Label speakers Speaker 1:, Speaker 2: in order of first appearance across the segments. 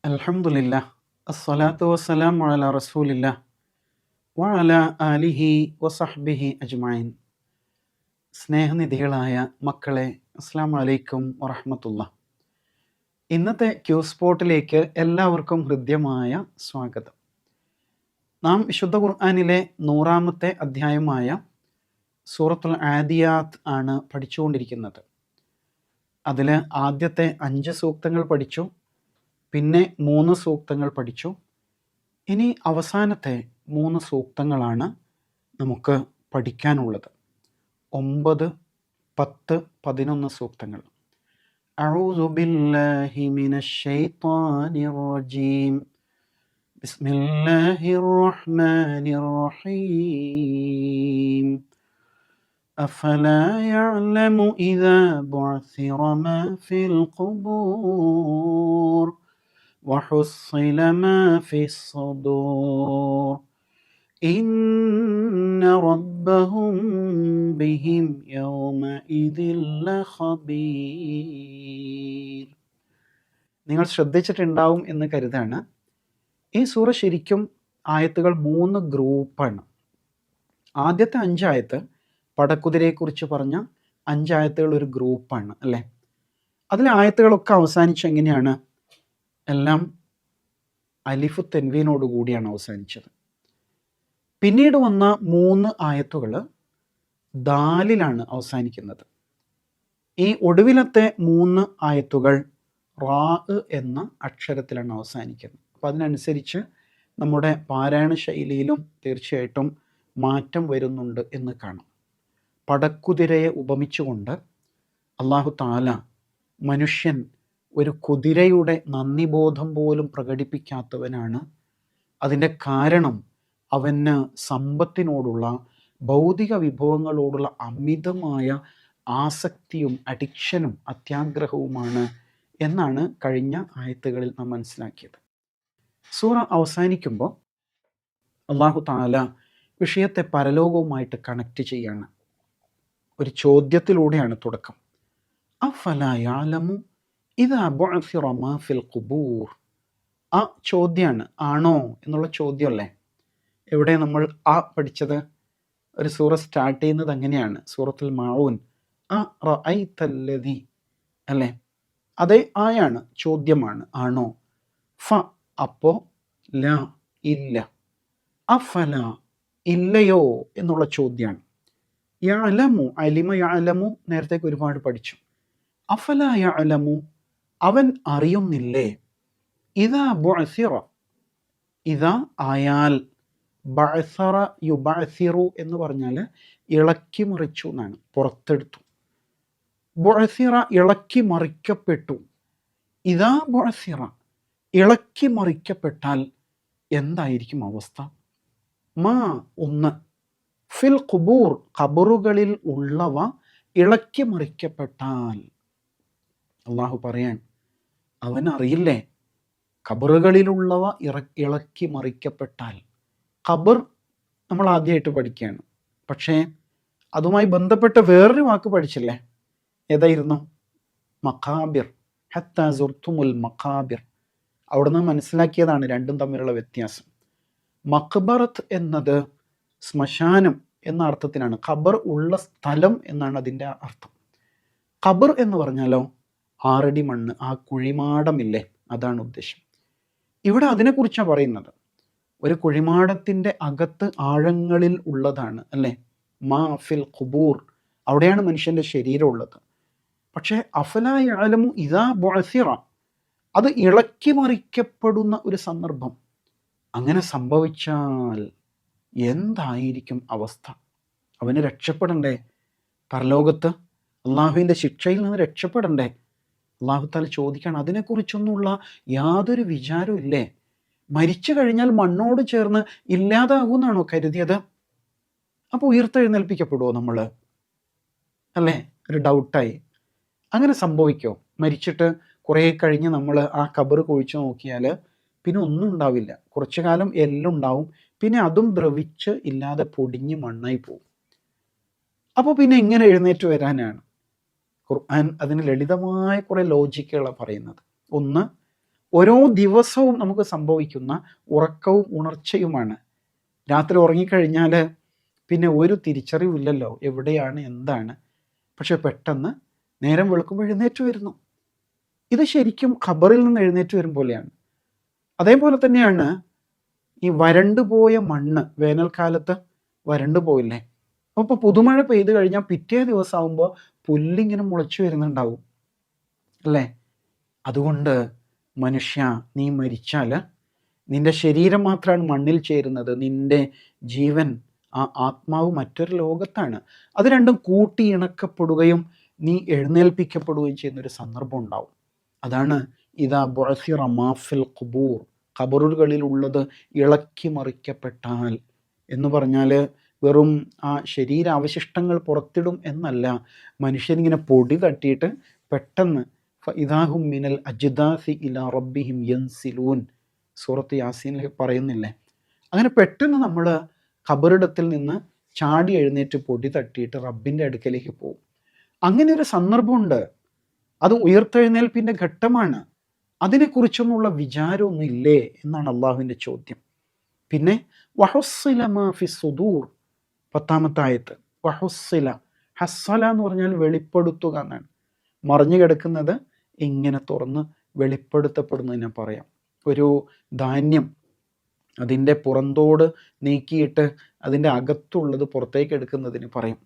Speaker 1: അൽഹംദുലില്ലാ അസ്സലാത്തു വസ്സലാമു അലാ റസൂലില്ലാ വഅലാ ആലിഹി വസഹ്ബിഹി അജ്മഈൻ. സ്നേഹനിധികളായ മക്കളെ, അസ്സലാമു അലൈക്കും വറഹ്മത്തുള്ളാഹി. ഇന്നത്തെ ക്യൂ സ്പോട്ടിലേക്ക് എല്ലാവർക്കും ഹൃദ്യമായ സ്വാഗതം. നാം വിശുദ്ധ ഖുർആനിലെ 100-ാമത്തെ അധ്യായമായ സൂറത്തുൽ ആദിയാത്ത് ആണ് പഠിച്ചുകൊണ്ടിരിക്കുന്നത്. അതിൽ ആദ്യത്തെ 5 സൂക്തങ്ങൾ പഠിച്ചു, പിന്നെ 3 സൂക്തങ്ങൾ പഠിച്ചു. ഇനി അവസാനത്തെ 3 സൂക്തങ്ങളാണ് നമുക്ക് പഠിക്കാനുള്ളത്. 9, 10, 11 സൂക്തങ്ങൾ. അഊദു ബില്ലാഹി മിനശ് ശൈത്വാനിർ റജീം. ബിസ്മില്ലാഹിർ റഹ്മാനിർ റഹീം. أفلا يعلم إذا بعثر ما في القبور وحصل ما في الصدور إن ربهم بهم يومئذ لخبير. നിങ്ങൾ ശ്രദ്ധിച്ചിട്ടുണ്ടാവും എന്ന് കരുതാണ്. ഈ സൂറ ശരിക്കും ആയത്തുകൾ 3 ഗ്രൂപ്പാണ്. ആദ്യത്തെ 5 ആയത്ത് പടക്കുതിരയെക്കുറിച്ച് പറഞ്ഞ 5 ആയത്തുകൾ ഒരു ഗ്രൂപ്പാണ് അല്ലേ. അതിലെ ആയത്തുകളൊക്കെ അവസാനിച്ച് എങ്ങനെയാണ്? എല്ലാം അലിഫു തെൻവീനോട് കൂടിയാണ് അവസാനിച്ചത്. പിന്നീട് വന്ന 3 ആയത്തുകൾ ദാലിലാണ് അവസാനിക്കുന്നത്. ഈ ഒടുവിലത്തെ 3 ആയത്തുകൾ റാ എന്ന അക്ഷരത്തിലാണ് അവസാനിക്കുന്നത്. അപ്പം അതിനനുസരിച്ച് നമ്മുടെ പാരായണ ശൈലിയിലും തീർച്ചയായിട്ടും മാറ്റം വരുന്നുണ്ട് എന്ന് കാണാം. പടക്കുതിരയെ ഉപമിച്ചുകൊണ്ട് അല്ലാഹു തആല മനുഷ്യൻ ഒരു കുതിരയുടെ നന്ദിബോധം പോലും പ്രകടിപ്പിക്കാത്തവനാണ്. അതിൻ്റെ കാരണം അവന് സമ്പത്തിനോടുള്ള, ഭൗതിക വിഭവങ്ങളോടുള്ള അമിതമായ ആസക്തിയും അഡിക്ഷനും അത്യാഗ്രഹവുമാണ് എന്നാണ് കഴിഞ്ഞ ആയത്തുകളിൽ നാം മനസ്സിലാക്കിയത്. സൂറ അവസാനിക്കുമ്പോൾ അല്ലാഹു തആല വിഷയത്തെ പരലോകവുമായിട്ട് കണക്റ്റ് ചെയ്യാണ്. ഒരു ചോദ്യത്തിലൂടെയാണ് തുടക്കം. അഫലാ യഅലമു ഇദാ ബുഅസിറ മാ ഫിൽ ഖുബൂർ. ആ ചോദ്യമാണ്, ആണോ എന്നുള്ള ചോദ്യമല്ലേ. എവിടെ നമ്മൾ ആ പഠിച്ചത്? ഒരു സൂറ സ്റ്റാർട്ട് ചെയ്യുന്നത് അങ്ങനെയാണ്, സൂറത്തുൽ മാഊൻ. റഅയ്തല്ലദി അല്ലേ, അതേ ആയാണ്, ചോദ്യമാണ്, ആണോ. ഫ അപ്പോൾ, ല ഇല്ല, അഫല ഇല്ലയോ എന്നുള്ള ചോദ്യമാണ്. യഅലമു, അലിമ യഅലമു നേരത്തേക്ക് ഒരുപാട് പഠിച്ചു. അഫല യഅലമു, അവൻ അറിയുന്നില്ലേ. ഇദാ ബുഅസിറ, ഇദാ ആയാൽ, ബഅസറ യുബഅസിറു എന്ന് പറഞ്ഞാൽ ഇളക്കി മറിച്ചു എന്നാണ്, പുറത്തെടുത്തു. ബുഅസിറ ഇളക്കി മറിക്കപ്പെട്ടു. ഇദാ ബുഅസിറ ഇളക്കി മറിക്കപ്പെട്ടാൽ എന്തായിരിക്കും അവസ്ഥ? മാ ഒന്ന്, ഫിൽ ഖുബൂർ ഖബറുകളിൽ ഉള്ളവ ഇളക്കി മറിക്കപ്പെട്ടാൽ. അള്ളാഹു പറയാൻ, അവൻ അറിയില്ലേ ഖബറുകളിലുള്ളവ ഇളക്കി മറിക്കപ്പെട്ടാൽ. ഖബർ നമ്മൾ ആദ്യമായിട്ട് പഠിക്കുകയാണ്, പക്ഷേ അതുമായി ബന്ധപ്പെട്ട വേറൊരു വാക്ക് പഠിച്ചില്ലേ, ഏതായിരുന്നു? മഖാബിർ. ഹത്താ സുർത്തുമുൽ മഖാബിർ. അവിടുന്ന് മനസ്സിലാക്കിയതാണ് രണ്ടും തമ്മിലുള്ള വ്യത്യാസം. മഖ്ബറത്ത് എന്നത് ശ്മശാനം എന്ന അർത്ഥത്തിനാണ്, ഖബർ ഉള്ള സ്ഥലം എന്നാണ് അതിൻ്റെ അർത്ഥം. ഖബർ എന്ന് പറഞ്ഞാലോ 6 അടി മണ്ണ്, ആ കുഴിമാടമില്ലേ, അതാണ് ഉദ്ദേശം. ഇവിടെ അതിനെക്കുറിച്ചാണ് പറയുന്നത്. ഒരു കുഴിമാടത്തിൻ്റെ അകത്ത് ആഴങ്ങളിൽ ഉള്ളതാണ് അല്ലേ, മാ ഫിൽ ഖുബൂർ, അവിടെയാണ് മനുഷ്യൻ്റെ ശരീരം ഉള്ളത്. പക്ഷേ അഫലാ യഅലമു ഇദാ ബുഅസിറ, അത് ഇളക്കി മറിക്കപ്പെടുന്ന ഒരു സന്ദർഭം. അങ്ങനെ സംഭവിച്ചാൽ എന്തായിരിക്കും അവസ്ഥ? അവന് രക്ഷപ്പെടണ്ടേ? പരലോകത്ത് അള്ളാഹുവിൻ്റെ ശിക്ഷയിൽ നിന്ന് രക്ഷപ്പെടണ്ടേ? അള്ളാഹു തആല ചോദിക്കുകയാണ്, അതിനെക്കുറിച്ചൊന്നുമുള്ള യാതൊരു വിചാരവും ഇല്ലേ? മരിച്ചു കഴിഞ്ഞാൽ മണ്ണോട് ചേർന്ന് ഇല്ലാതാകുമെന്നാണോ കരുതിയത്? അപ്പോൾ ഉയർത്തെഴുന്നേൽപ്പിക്കപ്പെടുമോ നമ്മൾ? അല്ലേ, ഒരു ഡൗട്ടായി. അങ്ങനെ സംഭവിക്കുമോ? മരിച്ചിട്ട് കുറേ കഴിഞ്ഞ് നമ്മൾ ആ ഖബർ കുഴിച്ചു നോക്കിയാൽ പിന്നെ ഒന്നും ഉണ്ടാവില്ല. കുറച്ചു കാലം എല്ലുണ്ടാവും, പിന്നെ അതും ദ്രവിച്ച് ഇല്ലാതെ പൊടിഞ്ഞ് മണ്ണായി പോകും. അപ്പോൾ പിന്നെ എങ്ങനെ എഴുന്നേറ്റ് വരാനാണ്? ഖുർആൻ അതിന് ലളിതമായ കുറേ ലോജിക്കുകളാണ് പറയുന്നത്. ഒന്ന്, ഓരോ ദിവസവും നമുക്ക് സംഭവിക്കുന്ന ഉറക്കവും ഉണർച്ചയുമാണ്. രാത്രി ഉറങ്ങിക്കഴിഞ്ഞാൽ പിന്നെ ഒരു തിരിച്ചറിവില്ലല്ലോ എവിടെയാണ് എന്താണ്. പക്ഷെ പെട്ടെന്ന് നേരം വെളുക്കുമ്പോൾ എഴുന്നേറ്റ് വരുന്നു. ഇത് ശരിക്കും ഖബറിൽ നിന്ന് എഴുന്നേറ്റ് വരും പോലെയാണ്. അതേപോലെ തന്നെയാണ് ഈ വരണ്ടുപോയ മണ്ണ്, വേനൽക്കാലത്ത് വരണ്ടു പോയില്ലേ, അപ്പോൾ പുതുമഴ പെയ്തു കഴിഞ്ഞാൽ പിറ്റേ ദിവസം ആകുമ്പോൾ പുല്ലിങ്ങനെ മുളച്ചു വരുന്നുണ്ടാവും അല്ലേ. അതുകൊണ്ട് മനുഷ്യ, നീ മരിച്ചാൽ നിന്റെ ശരീരം മാത്രമാണ് മണ്ണിൽ ചേരുന്നത്, നിന്റെ ജീവൻ, ആ ആത്മാവ് മറ്റൊരു ലോകത്താണ്. അത് രണ്ടും കൂട്ടി ഇണക്കപ്പെടുകയും നീ എഴുന്നേൽപ്പിക്കപ്പെടുകയും ചെയ്യുന്നൊരു സന്ദർഭം ഉണ്ടാവും. അതാണ് ഇദാ ബുഅസിറ മാ ഫിൽ ഖുബൂർ, ഖബറുകളിലുള്ളത് ഇളക്കി മറിക്കപ്പെട്ടാൽ എന്ന് പറഞ്ഞാൽ വെറും ആ ശരീരാവശിഷ്ടങ്ങൾ പുറത്തിടും എന്നല്ല. മനുഷ്യനിങ്ങനെ പൊടി തട്ടിയിട്ട് പെട്ടെന്ന് ഫഇദാഹും മിനൽ അജ്ദാസി ഇലാ റബ്ബിഹിം യൻസിലൂൻ, സൂറത്ത് യാസീനിൽ പറയുന്നില്ലേ. അങ്ങനെ പെട്ടെന്ന് നമ്മൾ ഖബറിടത്തിൽ നിന്ന് ചാടി എഴുന്നേറ്റ് പൊടി തട്ടിയിട്ട് റബ്ബിൻ്റെ അടുക്കലേക്ക് പോകും. അങ്ങനെ ഒരു സന്ദർഭമുണ്ട്. അത് ഉയർത്തെഴുന്നേൽപ്പിൻ്റെ ഘട്ടമാണ്. അതിനെക്കുറിച്ചൊന്നുള്ള വിചാരമൊന്നും ഇല്ലേ എന്നാണ് അള്ളാഹുവിൻ്റെ ചോദ്യം. പിന്നെ വഹുസ്സില മാ ഫി സുദൂർ, 10-ാമത്തെ ആയത്ത്. വഹുസ്സില, ഹസ്സല എന്ന് പറഞ്ഞാൽ വെളിപ്പെടുത്തുക എന്നാണ്. മറിഞ്ഞു കിടക്കുന്നത് ഇങ്ങനെ തുറന്ന് വെളിപ്പെടുത്തപ്പെടുന്നതിനെ പറയാം. ഒരു ധാന്യം അതിൻ്റെ പുറന്തോട് നീക്കിയിട്ട് അതിൻ്റെ അകത്തുള്ളത് പുറത്തേക്ക് എടുക്കുന്നതിന് പറയും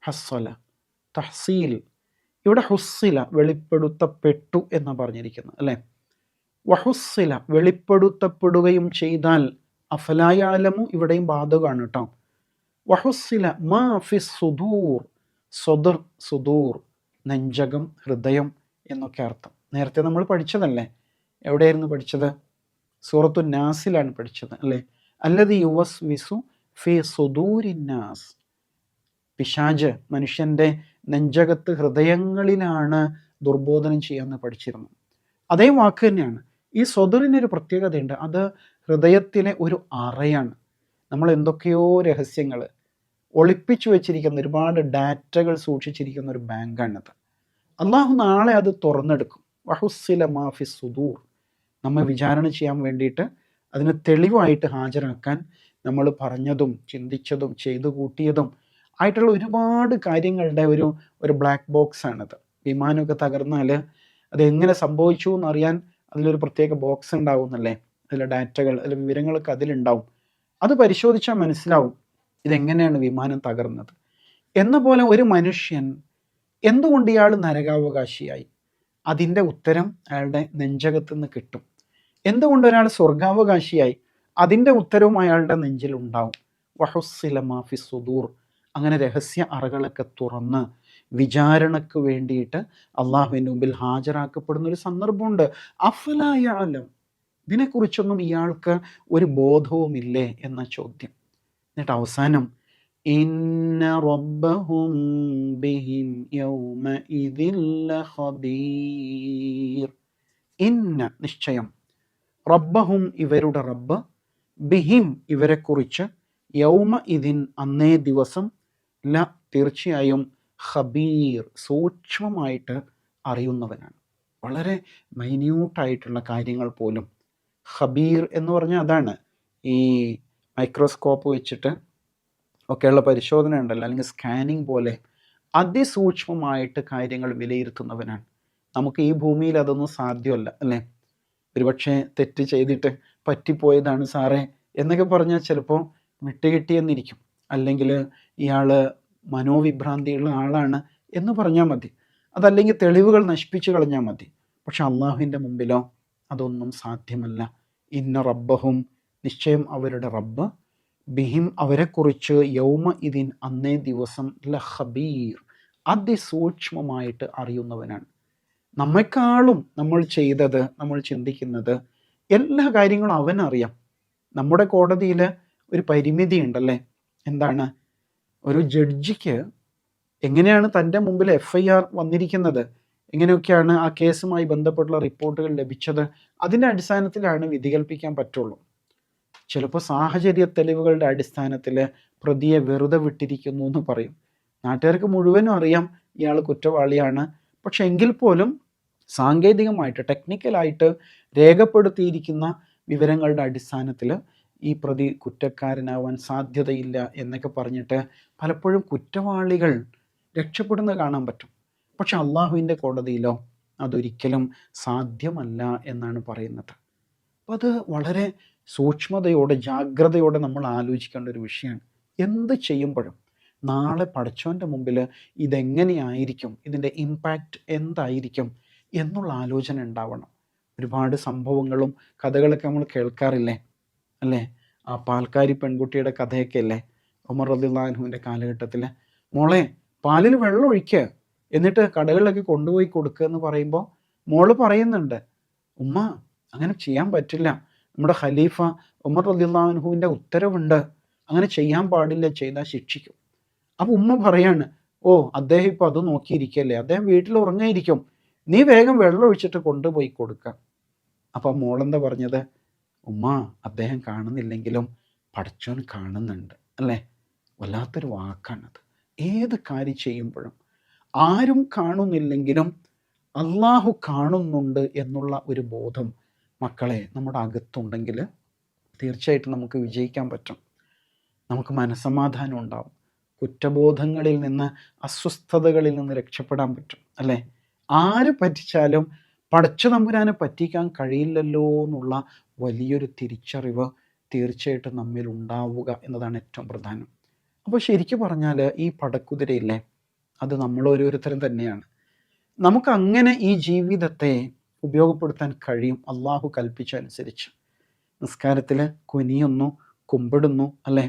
Speaker 1: ഹസ്സല. തഹ്സീൽ, ഇവിടെ ഹുസ്സില വെളിപ്പെടുത്തപ്പെട്ടു എന്ന് പറഞ്ഞിരിക്കുന്നത് അല്ലേ. വഹുസ്സില വെളിപ്പെടുത്തപ്പെടുകയും ചെയ്താൽ, അഫലായാലമു ഇവിടെയും ബാധകമാണ് കേട്ടോ. വഹുസ്സില മാ ഫി സുദൂർ, സ്വദർ, സുദൂർ നെഞ്ചകം, ഹൃദയം എന്നൊക്കെ അർത്ഥം. നേരത്തെ നമ്മൾ പഠിച്ചതല്ലേ. എവിടെയായിരുന്നു പഠിച്ചത്? സൂറത്തു നാസിലാണ് പഠിച്ചത് അല്ലേ. അല്ലദീ യുവസ്വിസു ഫി സുദൂരിന്നാസ്, പിശാച് മനുഷ്യൻ്റെ നെഞ്ചകത്ത്, ഹൃദയങ്ങളിലാണ് ദുർബോധനം ചെയ്യാമെന്ന് പഠിച്ചിരുന്നു. അതേ വാക്ക് തന്നെയാണ്. ഈ സ്വദറിനൊരു പ്രത്യേകതയുണ്ട്. അത് ഹൃദയത്തിലെ ഒരു അറയാണ്. നമ്മൾ എന്തൊക്കെയോ രഹസ്യങ്ങൾ ഒളിപ്പിച്ചു വെച്ചിരിക്കുന്ന, ഒരുപാട് ഡാറ്റകൾ സൂക്ഷിച്ചിരിക്കുന്ന ഒരു ബാങ്കാണത്. അള്ളാഹു നാളെ അത് തുറന്നെടുക്കും. വഹുസ്സില മാ ഫി സുദൂർ, നമ്മെ വിചാരണ ചെയ്യാൻ വേണ്ടിയിട്ട്, അതിന് തെളിവായിട്ട് ഹാജരാക്കാൻ നമ്മൾ പറഞ്ഞതും ചിന്തിച്ചതും ചെയ്തു കൂട്ടിയതും ആയിട്ടുള്ള ഒരുപാട് കാര്യങ്ങളുടെ ഒരു ബ്ലാക്ക് ബോക്സ് ആണത്. വിമാനമൊക്കെ തകർന്നാൽ അതെങ്ങനെ സംഭവിച്ചു എന്നറിയാൻ അതിലൊരു പ്രത്യേക ബോക്സ് ഉണ്ടാവുന്നല്ലേ. അതിലെ ഡാറ്റകൾ, അതിലെ വിവരങ്ങളൊക്കെ അതിലുണ്ടാവും. അത് പരിശോധിച്ചാൽ മനസ്സിലാവും ഇതെങ്ങനെയാണ് വിമാനം തകർന്നത്. എന്ന പോലെ ഒരു മനുഷ്യൻ എന്തുകൊണ്ട് ഇയാൾ നരകാവകാശിയായി, അതിൻ്റെ ഉത്തരം അയാളുടെ നെഞ്ചകത്ത് നിന്ന് കിട്ടും. എന്തുകൊണ്ട് ഒരാൾ സ്വർഗാവകാശിയായി, അതിൻ്റെ ഉത്തരവും അയാളുടെ നെഞ്ചിലുണ്ടാവും. വഹുസ്സില മാ ഫി സുദൂർ, അങ്ങനെ രഹസ്യ അറകളൊക്കെ തുറന്ന് വിചാരണക്ക് വേണ്ടിയിട്ട് അള്ളാഹുവിൻ്റെ മുമ്പിൽ ഹാജരാക്കപ്പെടുന്ന ഒരു സന്ദർഭമുണ്ട്. അഫലാ യഅലം, ഇതിനെക്കുറിച്ചൊന്നും ഇയാൾക്ക് ഒരു ബോധവുമില്ലേ എന്ന ചോദ്യം. എന്നിട്ട് അവസാനം ഇന്ന റബ്ബഹും ബിഹിം യൗമഇദിൻ ലഖബീർ, ഇന്ന നിശ്ചയം, റബ്ബഹും ഇവരുടെ റബ്ബ്, ബിഹിം ഇവരെക്കുറിച്ച്, യൗമ ഇതിൻ അന്നേ ദിവസം, ല തീർച്ചയായും, ഖബീർ സൂക്ഷ്മമായിട്ട് അറിയുന്നവനാണ്. വളരെ മൈന്യൂട്ടായിട്ടുള്ള കാര്യങ്ങൾ പോലും. ഖബീർ എന്ന് പറഞ്ഞാൽ അതാണ് ഈ മൈക്രോസ്കോപ്പ് വെച്ചിട്ട് ഒക്കെയുള്ള പരിശോധന ഉണ്ടല്ലോ, അല്ലെങ്കിൽ സ്കാനിങ് പോലെ അതിസൂക്ഷ്മമായിട്ട് കാര്യങ്ങൾ വിലയിരുത്തുന്നവനാണ്. നമുക്ക് ഈ ഭൂമിയിൽ അതൊന്നും സാധ്യമല്ല അല്ലേ. ഒരുപക്ഷെ തെറ്റ് ചെയ്തിട്ട് പറ്റിപ്പോയതാണ് സാറേ എന്നൊക്കെ പറഞ്ഞാൽ ചിലപ്പോൾ വിട്ടുകിട്ടിയെന്നിരിക്കും, അല്ലെങ്കിൽ ഇയാൾ മനോവിഭ്രാന്തിയുള്ള ആളാണ് എന്ന് പറഞ്ഞാൽ മതി, അതല്ലെങ്കിൽ തെളിവുകൾ നശിപ്പിച്ചു കളഞ്ഞാൽ മതി. പക്ഷെ അള്ളാഹുവിൻ്റെ മുമ്പിലോ അതൊന്നും സാധ്യമല്ല. ഇന്ന റബ്ബഹും, നിശ്ചയം അവരുടെ റബ്ബ്, ബിഹിം അവരെക്കുറിച്ച്, യൗമ ഇതിൻ അന്നേ ദിവസം, ലഖബീർ അതിസൂക്ഷ്മമായിട്ട് അറിയുന്നവനാണ്. നമ്മെക്കാളും നമ്മൾ ചെയ്തത്, നമ്മൾ ചിന്തിക്കുന്നത്, എല്ലാ കാര്യങ്ങളും അവനറിയാം. നമ്മുടെ കോടതിയിൽ ഒരു പരിമിതി ഉണ്ടല്ലേ. എന്താണ്? ഒരു ജഡ്ജിക്ക് എങ്ങനെയാണ് തൻ്റെ മുമ്പിൽ FIR വന്നിരിക്കുന്നത്, എങ്ങനെയൊക്കെയാണ് ആ കേസുമായി ബന്ധപ്പെട്ടുള്ള റിപ്പോർട്ടുകൾ ലഭിച്ചത്, അതിൻ്റെ അടിസ്ഥാനത്തിലാണ് വിധി കൽപ്പിക്കാൻ പറ്റുള്ളൂ. ചിലപ്പോൾ സാഹചര്യ തെളിവുകളുടെ അടിസ്ഥാനത്തിൽ പ്രതിയെ വെറുതെ വിട്ടിരിക്കുന്നു എന്ന് പറയും. നാട്ടുകാർക്ക് മുഴുവനും അറിയാം ഇയാൾ കുറ്റവാളിയാണ്. പക്ഷെ എങ്കിൽ പോലും സാങ്കേതികമായിട്ട് ടെക്നിക്കലായിട്ട് രേഖപ്പെടുത്തിയിരിക്കുന്ന വിവരങ്ങളുടെ അടിസ്ഥാനത്തിൽ ഈ പ്രതി കുറ്റക്കാരനാവാൻ സാധ്യതയില്ല എന്നൊക്കെ പറഞ്ഞിട്ട് പലപ്പോഴും കുറ്റവാളികൾ രക്ഷപ്പെടുന്നത് കാണാൻ പറ്റും. പക്ഷെ അള്ളാഹുവിൻ്റെ കോടതിയിലോ അതൊരിക്കലും സാധ്യമല്ല എന്നാണ് പറയുന്നത്. അപ്പോൾ അത് വളരെ സൂക്ഷ്മതയോടെ ജാഗ്രതയോടെ നമ്മൾ ആലോചിക്കേണ്ട ഒരു വിഷയമാണ്. എന്ത് ചെയ്യുമ്പോഴും നാളെ പടച്ചോൻ്റെ മുമ്പിൽ ഇതെങ്ങനെയായിരിക്കും, ഇതിൻ്റെ ഇമ്പാക്റ്റ് എന്തായിരിക്കും എന്നുള്ള ആലോചന ഉണ്ടാവണം. ഒരുപാട് സംഭവങ്ങളും കഥകളൊക്കെ നമ്മൾ കേൾക്കാറില്ലേ, അല്ലേ? ആ പാൽക്കാരി പെൺകുട്ടിയുടെ കഥയൊക്കെ അല്ലേ ഉമർ റളിയല്ലാഹു അൻഹുവിൻ്റെ കാലഘട്ടത്തിൽ. മോളെ പാലിൽ വെള്ളം ഒഴിക്കുക, എന്നിട്ട് കടകളിലൊക്കെ കൊണ്ടുപോയി കൊടുക്കുക എന്ന് പറയുമ്പോൾ മോള് പറയുന്നുണ്ട്, ഉമ്മ അങ്ങനെ ചെയ്യാൻ പറ്റില്ല, നമ്മുടെ ഖലീഫ ഉമർ റളിയല്ലാഹു അൻഹുവിൻ്റെ ഉത്തരവുണ്ട്, അങ്ങനെ ചെയ്യാൻ പാടില്ല, ചെയ്താൽ ശിക്ഷിക്കും. അപ്പോൾ ഉമ്മ പറയാണ്, ഓ അദ്ദേഹം ഇപ്പോൾ അത് നോക്കിയിരിക്കല്ലേ, അദ്ദേഹം വീട്ടിൽ ഉറങ്ങിയിരിക്കും, നീ വേഗം വെള്ളം ഒഴിച്ചിട്ട് കൊണ്ടുപോയി കൊടുക്കുക. അപ്പം മോളെന്താ പറഞ്ഞത്, ഉമ്മ അദ്ദേഹം കാണുന്നില്ലെങ്കിലും പടച്ചോൻ കാണുന്നുണ്ട്, അല്ലേ? വല്ലാത്തൊരു വാക്കാണത്. ഏത് കാര്യം ചെയ്യുമ്പോഴും ആരും കാണുന്നില്ലെങ്കിലും അള്ളാഹു കാണുന്നുണ്ട് എന്നുള്ള ഒരു ബോധം മക്കളെ നമ്മുടെ അകത്തുണ്ടെങ്കിൽ തീർച്ചയായിട്ടും നമുക്ക് വിജയിക്കാൻ പറ്റും. നമുക്ക് മനസ്സമാധാനം ഉണ്ടാവും, കുറ്റബോധങ്ങളിൽ നിന്ന്, അസ്വസ്ഥതകളിൽ നിന്ന് രക്ഷപ്പെടാൻ പറ്റും, അല്ലേ? ആര് പറ്റിച്ചാലും പടച്ച തമ്പുരാനെ പറ്റിക്കാൻ കഴിയില്ലല്ലോ എന്നുള്ള വലിയൊരു തിരിച്ചറിവ് തീർച്ചയായിട്ടും നമ്മിൽ ഉണ്ടാവുക എന്നതാണ് ഏറ്റവും പ്രധാനം. അപ്പോൾ ശരിക്കും പറഞ്ഞാൽ ഈ പടക്കുതിരയില്ലേ, അത് നമ്മൾ ഓരോരുത്തരും തന്നെയാണ്. നമുക്കങ്ങനെ ഈ ജീവിതത്തെ ഉപയോഗപ്പെടുത്താൻ കഴിയും അള്ളാഹു കൽപ്പിച്ചനുസരിച്ച്. നിസ്കാരത്തിൽ കുനിയുന്നു, കുമ്പിടുന്നു, അല്ലേ?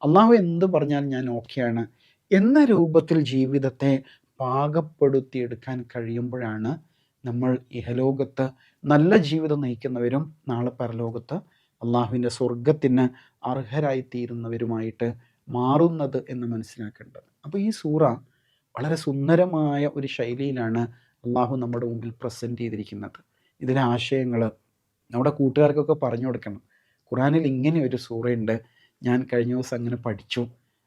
Speaker 1: അള്ളാഹു എന്ത് പറഞ്ഞാൽ ഞാൻ ഓക്കെയാണ് എന്ന രൂപത്തിൽ ജീവിതത്തെ പാകപ്പെടുത്തിയെടുക്കാൻ കഴിയുമ്പോഴാണ് നമ്മൾ ഇഹലോകത്ത് നല്ല ജീവിതം നയിക്കുന്നവരും നാളെ പരലോകത്ത് അള്ളാഹുവിൻ്റെ സ്വർഗത്തിന് അർഹരായിത്തീരുന്നവരുമായിട്ട് മാറുന്നത് എന്ന് മനസ്സിലാക്കേണ്ടത്. അപ്പോൾ ഈ സൂറ വളരെ സുന്ദരമായ ഒരു ശൈലിയിലാണ് അള്ളാഹു നമ്മുടെ മുമ്പിൽ പ്രസൻറ്റ് ചെയ്തിരിക്കുന്നത്. ഇതിലെ ആശയങ്ങൾ നമ്മുടെ കൂട്ടുകാർക്കൊക്കെ പറഞ്ഞു കൊടുക്കണം. ഖുറാനിൽ ഇങ്ങനെ ഒരു സൂറയുണ്ട്, ഞാൻ കഴിഞ്ഞ ദിവസം അങ്ങനെ പഠിച്ചു.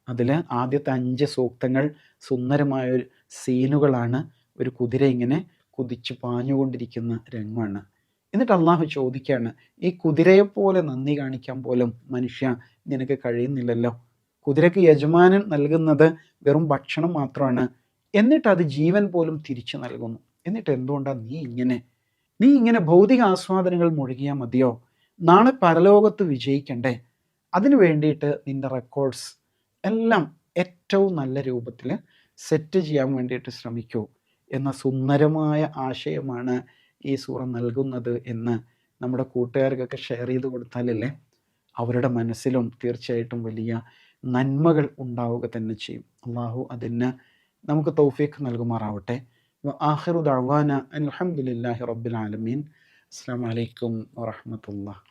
Speaker 1: അതിൽ ആദ്യത്തെ 5 സൂക്തങ്ങൾ സുന്ദരമായ ഒരു സീനുകളാണ്. ഒരു കുതിര ഇങ്ങനെ കുതിച്ച് പാഞ്ഞുകൊണ്ടിരിക്കുന്ന രംഗമാണ്. എന്നിട്ട് അള്ളാഹു ചോദിക്കുകയാണ്, ഈ കുതിരയെപ്പോലെ നന്ദി കാണിക്കാൻ പോലും മനുഷ്യ നിനക്ക് കഴിയുന്നില്ലല്ലോ. കുതിരയ്ക്ക് യജമാനൻ നൽകുന്നത് വെറും ഭക്ഷണം മാത്രമാണ്, എന്നിട്ട് അത് ജീവൻ പോലും തിരിച്ചു നൽകുന്നു. എന്നിട്ട് എന്തുകൊണ്ടാണ് നീ ഇങ്ങനെ ഭൗതിക ആസ്വാദനങ്ങൾ മുഴുകിയാൽ മതിയോ? നാളെ പരലോകത്ത് വിജയിക്കണ്ടേ? അതിനു വേണ്ടിയിട്ട് നിൻ്റെ റെക്കോർഡ്സ് എല്ലാം ഏറ്റവും നല്ല രൂപത്തിൽ സെറ്റ് ചെയ്യാൻ വേണ്ടിയിട്ട് ശ്രമിക്കൂ എന്ന സുന്ദരമായ ആശയമാണ് ഈ സൂറ നൽകുന്നത് എന്ന് നമ്മുടെ കൂട്ടുകാർക്കൊക്കെ ഷെയർ ചെയ്ത് കൊടുത്താലല്ലേ അവരുടെ മനസ്സിലും തീർച്ചയായിട്ടും വലിയ നന്മകൾ ഉണ്ടാവുക തന്നെ ചെയ്യും. അള്ളാഹു അതിന് നമുക്ക് തൗഫീഖ് നൽകുമാറാവട്ടെ. ആഖിറു ദഅ്വാന അൽഹംദുലില്ലാഹി റബ്ബിൽ ആലമീൻ. അസ്സലാമു അലൈക്കും വറഹ്മത്തുള്ളാഹി.